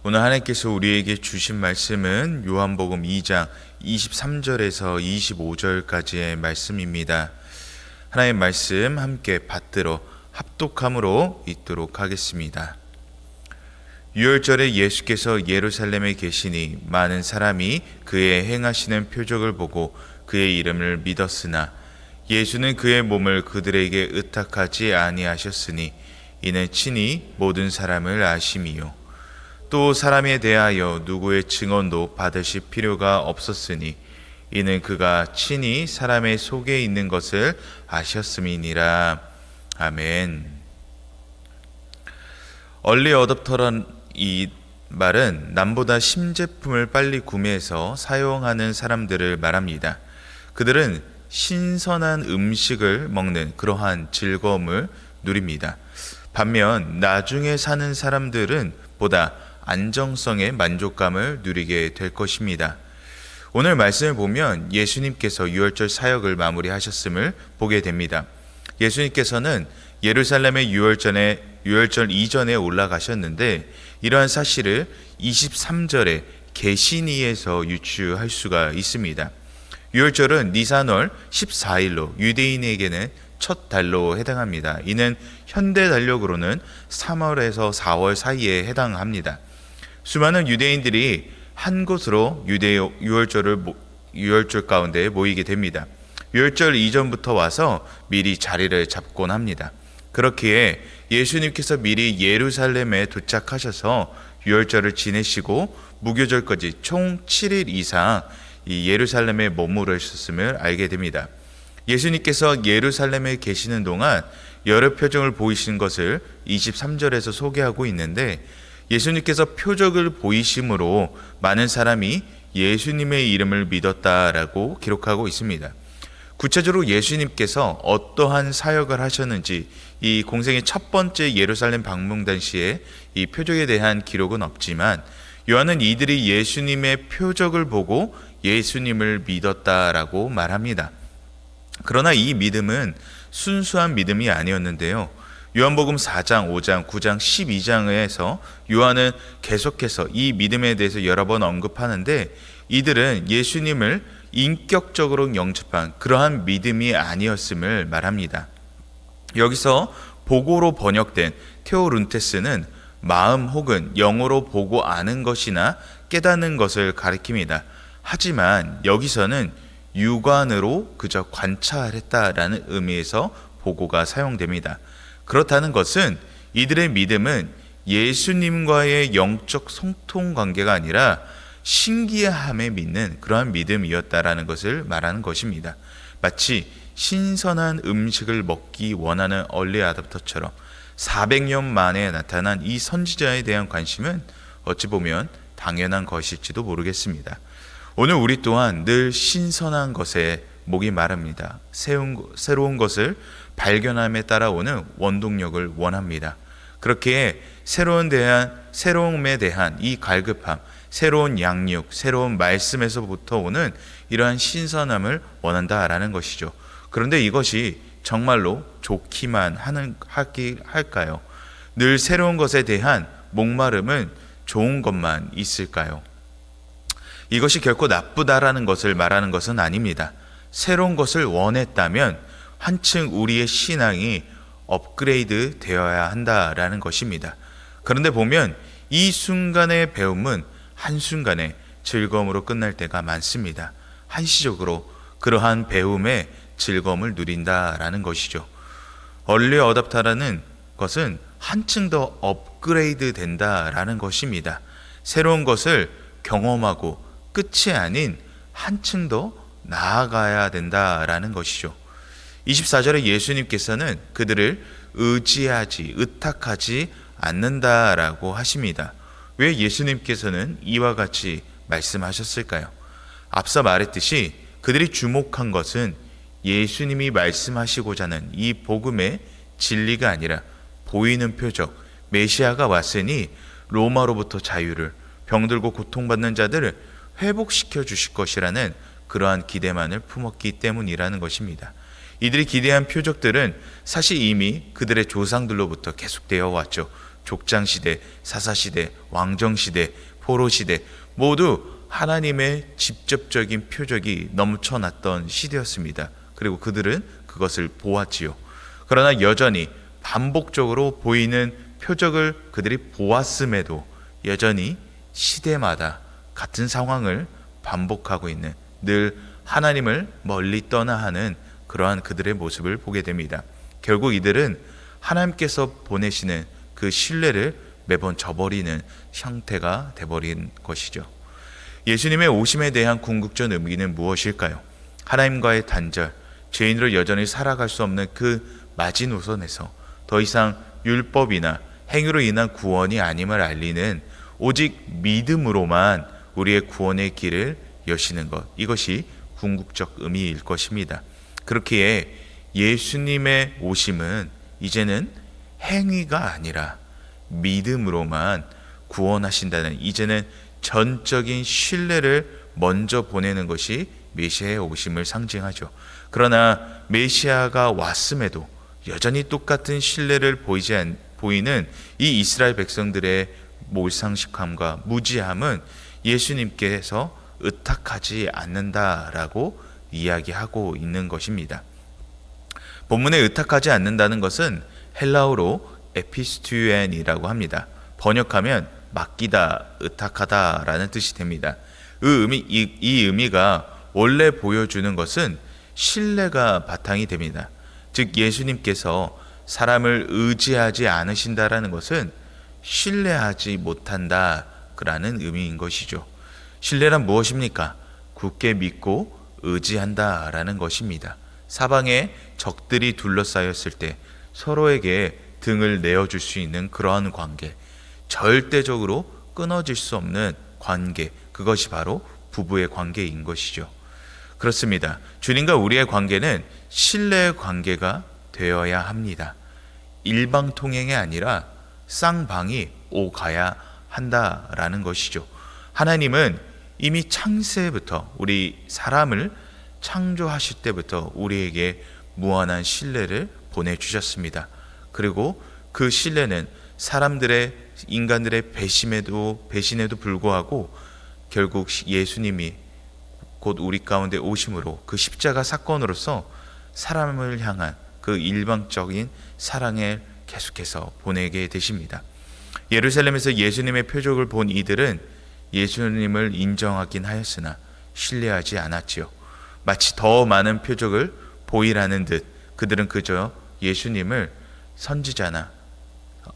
오늘 하나님께서 우리에게 주신 말씀은 요한복음 2장 23절에서 25절까지의 말씀입니다. 하나님의 말씀 함께 받들어 합독함으로 읽도록 하겠습니다. 유월절에 예수께서 예루살렘에 계시니 많은 사람이 그의 행하시는 표적을 보고 그의 이름을 믿었으나 예수는 그의 몸을 그들에게 의탁하지 아니하셨으니 이는 친히 모든 사람을 아심이요 또 사람에 대하여 누구의 증언도 받으실 필요가 없었으니 이는 그가 친히 사람의 속에 있는 것을 아셨음이니라. 아멘. 얼리 어댑터란 이 말은 남보다 신제품을 빨리 구매해서 사용하는 사람들을 말합니다. 그들은 신선한 음식을 먹는 그러한 즐거움을 누립니다. 반면 나중에 사는 사람들은 보다 안정성의 만족감을 누리게 될 것입니다. 오늘 말씀을 보면 예수님께서 유월절 사역을 마무리하셨음을 보게 됩니다. 예수님께서는 예루살렘의 유월절 이전에 올라가셨는데 이러한 사실을 23절에 계시니에서 유추할 수가 있습니다. 유월절은 니산월 14일로 유대인에게는 첫 달로 해당합니다. 이는 현대 달력으로는 3월에서 4월 사이에 해당합니다. 수많은 유대인들이 한 곳으로 유월절 가운데 모이게 됩니다. 유월절 이전부터 와서 미리 자리를 잡곤 합니다. 그렇기에 예수님께서 미리 예루살렘에 도착하셔서 유월절을 지내시고 무교절까지 총 7일 이상 이 예루살렘에 머무르셨음을 알게 됩니다. 예수님께서 예루살렘에 계시는 동안 여러 표적을 보이신 것을 23절에서 소개하고 있는데 예수님께서 표적을 보이심으로 많은 사람이 예수님의 이름을 믿었다라고 기록하고 있습니다. 구체적으로 예수님께서 어떠한 사역을 하셨는지 이 공생의 첫 번째 예루살렘 방문 당시에 이 표적에 대한 기록은 없지만 요한은 이들이 예수님의 표적을 보고 예수님을 믿었다라고 말합니다. 그러나 이 믿음은 순수한 믿음이 아니었는데요. 요한복음 4장, 5장, 9장, 12장에서 요한은 계속해서 이 믿음에 대해서 여러 번 언급하는데 이들은 예수님을 인격적으로 영접한 그러한 믿음이 아니었음을 말합니다. 여기서 보고로 번역된 테오룬테스는 마음 혹은 영으로 보고 아는 것이나 깨닫는 것을 가리킵니다. 하지만 여기서는 육안으로 그저 관찰했다라는 의미에서 보고가 사용됩니다. 그렇다는 것은 이들의 믿음은 예수님과의 영적 소통 관계가 아니라 신기함에 믿는 그러한 믿음이었다라는 것을 말하는 것입니다. 마치 신선한 음식을 먹기 원하는 얼리 아답터처럼 400년 만에 나타난 이 선지자에 대한 관심은 어찌 보면 당연한 것일지도 모르겠습니다. 오늘 우리 또한 늘 신선한 것에 목이 마릅니다. 새로운 것을 발견함에 따라오는 원동력을 원합니다. 그렇게 새로움에 대한 이 갈급함, 새로운 양육, 새로운 말씀에서부터 오는 이러한 신선함을 원한다라는 것이죠. 그런데 이것이 정말로 좋기만 할까요? 늘 새로운 것에 대한 목마름은 좋은 것만 있을까요? 이것이 결코 나쁘다라는 것을 말하는 것은 아닙니다. 새로운 것을 원했다면 한층 우리의 신앙이 업그레이드 되어야 한다라는 것입니다. 그런데 보면 이 순간의 배움은 한순간에 즐거움으로 끝날 때가 많습니다. 한시적으로 그러한 배움의 즐거움을 누린다라는 것이죠. 얼리 어댑터라는 것은 한층 더 업그레이드 된다라는 것입니다. 새로운 것을 경험하고 끝이 아닌 한층 더 나아가야 된다라는 것이죠. 24절에 예수님께서는 그들을 의탁하지 않는다라고 하십니다. 왜 예수님께서는 이와 같이 말씀하셨을까요? 앞서 말했듯이 그들이 주목한 것은 예수님이 말씀하시고자 하는 이 복음의 진리가 아니라 보이는 표적, 메시아가 왔으니 로마로부터 자유를, 병들고 고통받는 자들을 회복시켜 주실 것이라는 그러한 기대만을 품었기 때문이라는 것입니다. 이들이 기대한 표적들은 사실 이미 그들의 조상들로부터 계속되어 왔죠. 족장시대, 사사시대, 왕정시대, 포로시대 모두 하나님의 직접적인 표적이 넘쳐났던 시대였습니다. 그리고 그들은 그것을 보았지요. 그러나 여전히 반복적으로 보이는 표적을 그들이 보았음에도 여전히 시대마다 같은 상황을 반복하고 있는, 늘 하나님을 멀리 떠나 하는 그러한 그들의 모습을 보게 됩니다. 결국 이들은 하나님께서 보내시는 그 신뢰를 매번 저버리는 형태가 되어버린 것이죠. 예수님의 오심에 대한 궁극적 의미는 무엇일까요? 하나님과의 단절, 죄인으로 여전히 살아갈 수 없는 그 마지노선에서 더 이상 율법이나 행위로 인한 구원이 아님을 알리는 오직 믿음으로만 우리의 구원의 길을 여시는 것, 이것이 궁극적 의미일 것입니다. 그렇기에 예수님의 오심은 이제는 행위가 아니라 믿음으로만 구원하신다는, 이제는 전적인 신뢰를 먼저 보내는 것이 메시아의 오심을 상징하죠. 그러나 메시아가 왔음에도 여전히 똑같은 신뢰를 보이는 이 이스라엘 백성들의 몰상식함과 무지함은 예수님께서 의탁하지 않는다라고 이야기하고 있는 것입니다. 본문에 의탁하지 않는다는 것은 헬라어로 에피스튜엔이라고 합니다. 번역하면 맡기다, 의탁하다라는 뜻이 됩니다. 이 의미가 원래 보여주는 것은 신뢰가 바탕이 됩니다. 즉 예수님께서 사람을 의지하지 않으신다라는 것은 신뢰하지 못한다라는 의미인 것이죠. 신뢰란 무엇입니까? 굳게 믿고 의지한다라는 것입니다. 사방에 적들이 둘러싸였을 때 서로에게 등을 내어줄 수 있는 그러한 관계, 절대적으로 끊어질 수 없는 관계, 그것이 바로 부부의 관계인 것이죠. 그렇습니다. 주님과 우리의 관계는 신뢰의 관계가 되어야 합니다. 일방통행이 아니라 쌍방이 오가야 한다라는 것이죠. 하나님은 이미 창세부터, 우리 사람을 창조하실 때부터 우리에게 무한한 신뢰를 보내주셨습니다. 그리고 그 신뢰는 인간들의 배신에도 불구하고 결국 예수님이 곧 우리 가운데 오심으로 그 십자가 사건으로서 사람을 향한 그 일방적인 사랑을 계속해서 보내게 되십니다. 예루살렘에서 예수님의 표적을 본 이들은 예수님을 인정하긴 하였으나 신뢰하지 않았지요. 마치 더 많은 표적을 보이라는 듯 그들은 그저 예수님을 선지자나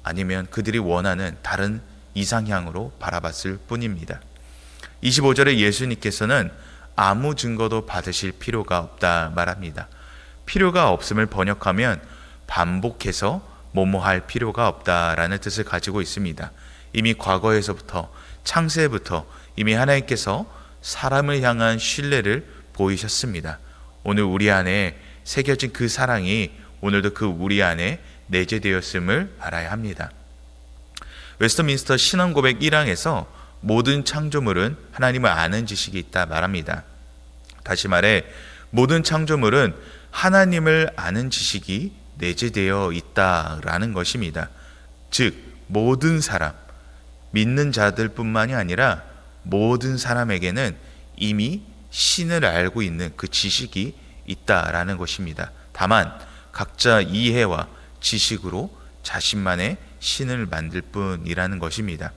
아니면 그들이 원하는 다른 이상향으로 바라봤을 뿐입니다. 25절에 예수님께서는 아무 증거도 받으실 필요가 없다 말합니다. 필요가 없음을 번역하면 반복해서 뭐뭐할 필요가 없다라는 뜻을 가지고 있습니다. 이미 과거에서부터, 창세부터 이미 하나님께서 사람을 향한 신뢰를 보이셨습니다. 오늘 우리 안에 새겨진 그 사랑이 오늘도 그 우리 안에 내재되었음을 알아야 합니다. 웨스트민스터 신앙고백 1항에서 모든 창조물은 하나님을 아는 지식이 있다 말합니다. 다시 말해 모든 창조물은 하나님을 아는 지식이 내재되어 있다라는 것입니다. 즉 모든 사람, 믿는 자들뿐만이 아니라 모든 사람에게는 이미 신을 알고 있는 그 지식이 있다라는 것입니다. 다만 각자 이해와 지식으로 자신만의 신을 만들 뿐이라는 것입니다.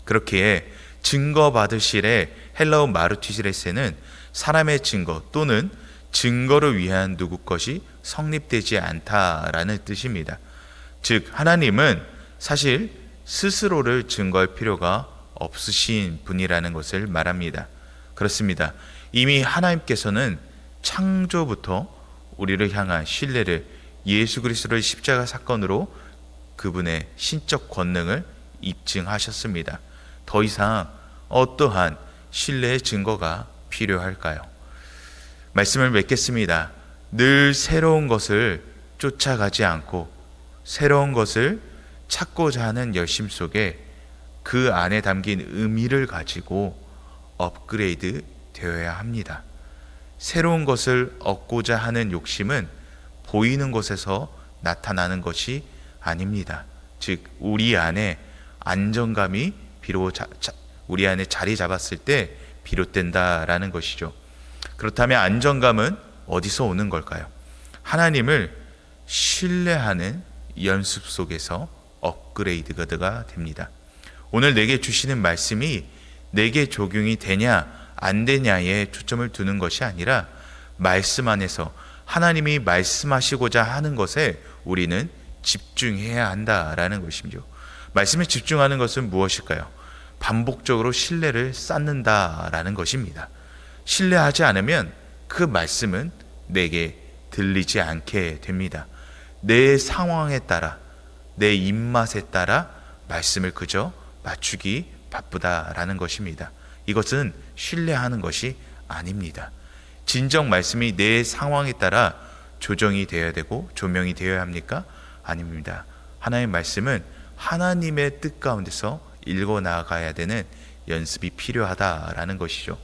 그렇기에 증거받으실의 헬라어 마르티시레스는 사람의 증거 또는 증거를 위한 누구 것이 성립되지 않다라는 뜻입니다. 즉 하나님은 사실 스스로를 증거할 필요가 없으신 분이라는 것을 말합니다. 그렇습니다. 이미 하나님께서는 창조부터 우리를 향한 신뢰를 예수 그리스도의 십자가 사건으로 그분의 신적 권능을 입증하셨습니다. 더 이상 어떠한 신뢰의 증거가 필요할까요? 말씀을 맺겠습니다. 늘 새로운 것을 쫓아가지 않고 새로운 것을 찾고자 하는 열심 속에 그 안에 담긴 의미를 가지고 업그레이드 되어야 합니다. 새로운 것을 얻고자 하는 욕심은 보이는 것에서 나타나는 것이 아닙니다. 즉 우리 안에 안정감이 우리 안에 자리 잡았을 때 비롯된다라는 것이죠. 그렇다면 안정감은 어디서 오는 걸까요? 하나님을 신뢰하는 연습 속에서 업그레이드가 됩니다. 오늘 내게 주시는 말씀이 내게 적용이 되냐 안 되냐에 초점을 두는 것이 아니라 말씀 안에서 하나님이 말씀하시고자 하는 것에 우리는 집중해야 한다라는 것이죠. 말씀에 집중하는 것은 무엇일까요? 반복적으로 신뢰를 쌓는다라는 것입니다. 신뢰하지 않으면 그 말씀은 내게 들리지 않게 됩니다. 내 상황에 따라, 내 입맛에 따라 말씀을 그저 맞추기 바쁘다라는 것입니다. 이것은 신뢰하는 것이 아닙니다. 진정 말씀이 내 상황에 따라 조정이 되어야 되고 조명이 되어야 합니까? 아닙니다. 하나님의 말씀은 하나님의 뜻 가운데서 읽어 나가야 되는 연습이 필요하다라는 것이죠.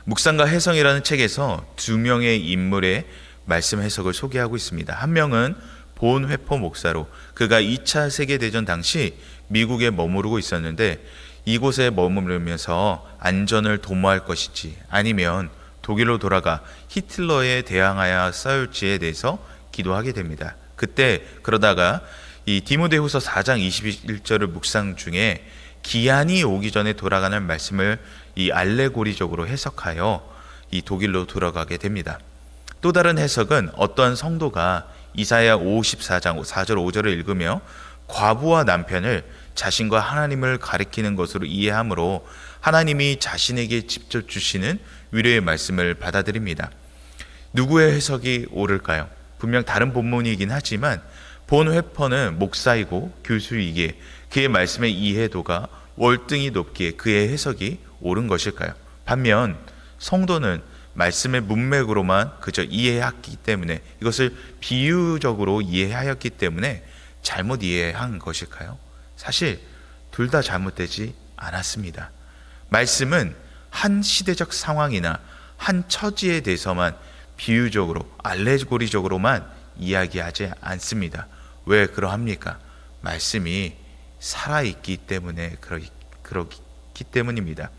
묵상과 해성이라는 책에서 두 명의 인물의 말씀 해석을 소개하고 있습니다. 한 명은 본 회포 목사로, 그가 2차 세계대전 당시 미국에 머무르고 있었는데 이곳에 머무르면서 안전을 도모할 것인지 아니면 독일로 돌아가 히틀러에 대항하여 싸울지에 대해서 기도하게 됩니다. 그때 그러다가 이 디모데후서 4장 21절을 묵상 중에 기한이 오기 전에 돌아가는 말씀을 이 알레고리적으로 해석하여 이 독일로 돌아가게 됩니다. 또 다른 해석은 어떤 성도가 이사야 54장 4절 5절을 읽으며 과부와 남편을 자신과 하나님을 가리키는 것으로 이해하므로 하나님이 자신에게 직접 주시는 위로의 말씀을 받아들입니다. 누구의 해석이 옳을까요? 분명 다른 본문이긴 하지만 본 회퍼는 목사이고 교수이기에 그의 말씀의 이해도가 월등히 높기에 그의 해석이 옳은 것일까요? 반면 성도는 말씀의 문맥으로만 그저 이해했기 때문에, 이것을 비유적으로 이해하였기 때문에 잘못 이해한 것일까요? 사실 둘 다 잘못되지 않았습니다. 말씀은 한 시대적 상황이나 한 처지에 대해서만 비유적으로 알레고리적으로만 이야기하지 않습니다. 왜 그러합니까? 말씀이 살아있기 때문에 그렇기 때문입니다.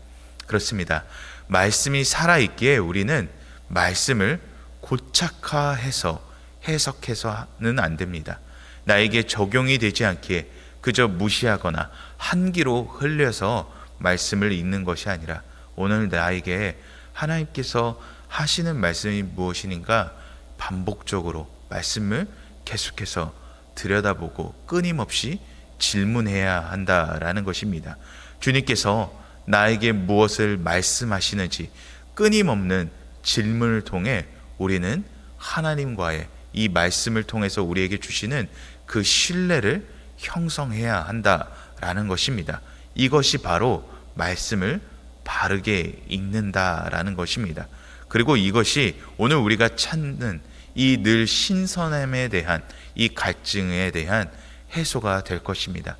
그렇습니다. 말씀이 살아있기에 우리는 말씀을 고착화해서 해석해서는 안 됩니다. 나에게 적용이 되지 않기에 그저 무시하거나 한기로 흘려서 말씀을 읽는 것이 아니라 오늘 나에게 하나님께서 하시는 말씀이 무엇인가 반복적으로 말씀을 계속해서 들여다보고 끊임없이 질문해야 한다라는 것입니다. 주님께서 나에게 무엇을 말씀하시는지 끊임없는 질문을 통해 우리는 하나님과의 이 말씀을 통해서 우리에게 주시는 그 신뢰를 형성해야 한다라는 것입니다. 이것이 바로 말씀을 바르게 읽는다라는 것입니다. 그리고 이것이 오늘 우리가 찾는 이 늘 신선함에 대한 이 갈증에 대한 해소가 될 것입니다.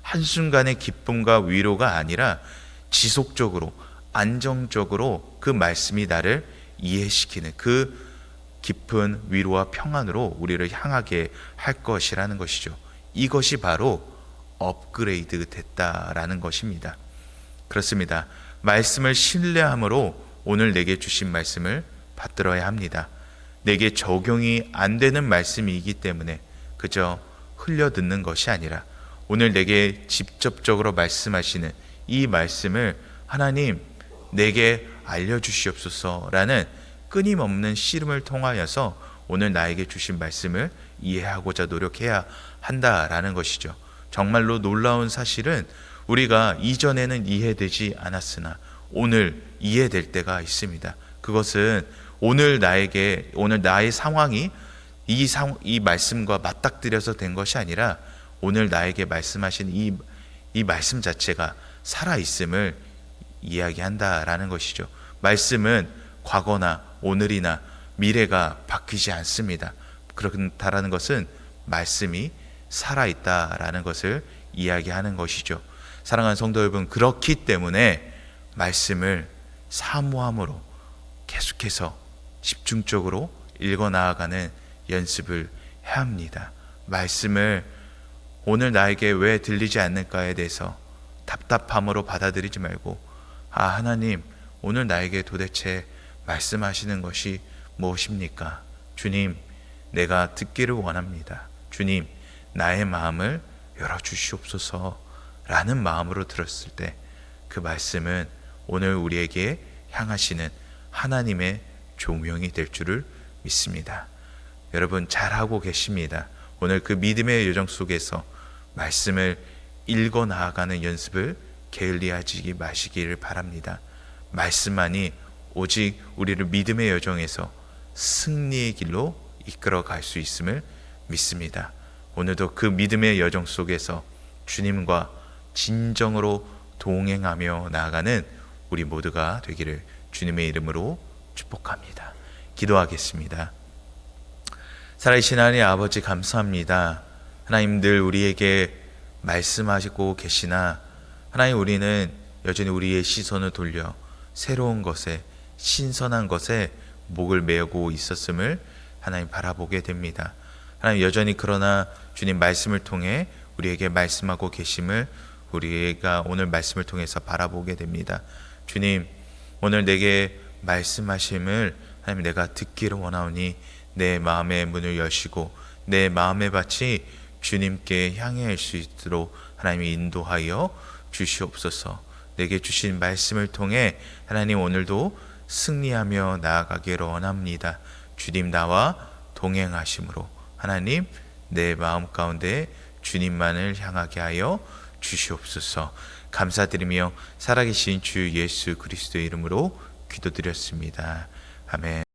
한순간의 기쁨과 위로가 아니라 지속적으로 안정적으로 그 말씀이 나를 이해시키는 그 깊은 위로와 평안으로 우리를 향하게 할 것이라는 것이죠. 이것이 바로 업그레이드 됐다라는 것입니다. 그렇습니다. 말씀을 신뢰함으로 오늘 내게 주신 말씀을 받들어야 합니다. 내게 적용이 안 되는 말씀이기 때문에 그저 흘려듣는 것이 아니라 오늘 내게 직접적으로 말씀하시는 이 말씀을 하나님 내게 알려주시옵소서라는 끊임없는 씨름을 통하여서 오늘 나에게 주신 말씀을 이해하고자 노력해야 한다라는 것이죠. 정말로 놀라운 사실은 우리가 이전에는 이해되지 않았으나 오늘 이해될 때가 있습니다. 그것은 오늘 나의 상황이 이 말씀과 맞닥뜨려서 된 것이 아니라 오늘 나에게 말씀하신 이 말씀 자체가 살아있음을 이야기한다라는 것이죠. 말씀은 과거나 오늘이나 미래가 바뀌지 않습니다. 그렇다라는 것은 말씀이 살아있다라는 것을 이야기하는 것이죠. 사랑하는 성도 여러분, 그렇기 때문에 말씀을 사모함으로 계속해서 집중적으로 읽어 나아가는 연습을 해야 합니다. 말씀을 오늘 나에게 왜 들리지 않을까에 대해서 답답함으로 받아들이지 말고, 하나님, 오늘 나에게 도대체 말씀하시는 것이 무엇입니까? 주님, 내가 듣기를 원합니다. 주님, 나의 마음을 열어주시옵소서 라는 마음으로 들었을 때 그 말씀은 오늘 우리에게 향하시는 하나님의 조명이 될 줄을 믿습니다. 여러분 잘하고 계십니다. 오늘 그 믿음의 여정 속에서 말씀을 읽어 나아가는 연습을 게을리하지 마시기를 바랍니다. 말씀만이 오직 우리를 믿음의 여정에서 승리의 길로 이끌어 갈 수 있음을 믿습니다. 오늘도 그 믿음의 여정 속에서 주님과 진정으로 동행하며 나아가는 우리 모두가 되기를 주님의 이름으로 축복합니다. 기도하겠습니다. 살아계신 하나님 아버지, 감사합니다. 하나님, 늘 우리에게 말씀하시고 계시나 하나님, 우리는 여전히 우리의 시선을 돌려 새로운 것에, 신선한 것에 목을 메고 있었음을 하나님 바라보게 됩니다. 하나님, 여전히 그러나 주님 말씀을 통해 우리에게 말씀하고 계심을 우리가 오늘 말씀을 통해서 바라보게 됩니다. 주님, 오늘 내게 말씀하심을 하나님 내가 듣기를 원하오니 내 마음의 문을 여시고 내 마음의 밭이 주님께 향할 수 있도록 하나님이 인도하여 주시옵소서. 내게 주신 말씀을 통해 하나님 오늘도 승리하며 나아가기를 원합니다. 주님 나와 동행하심으로 하나님 내 마음 가운데 주님만을 향하게 하여 주시옵소서. 감사드리며 살아계신 주 예수 그리스도의 이름으로 기도드렸습니다. 아멘.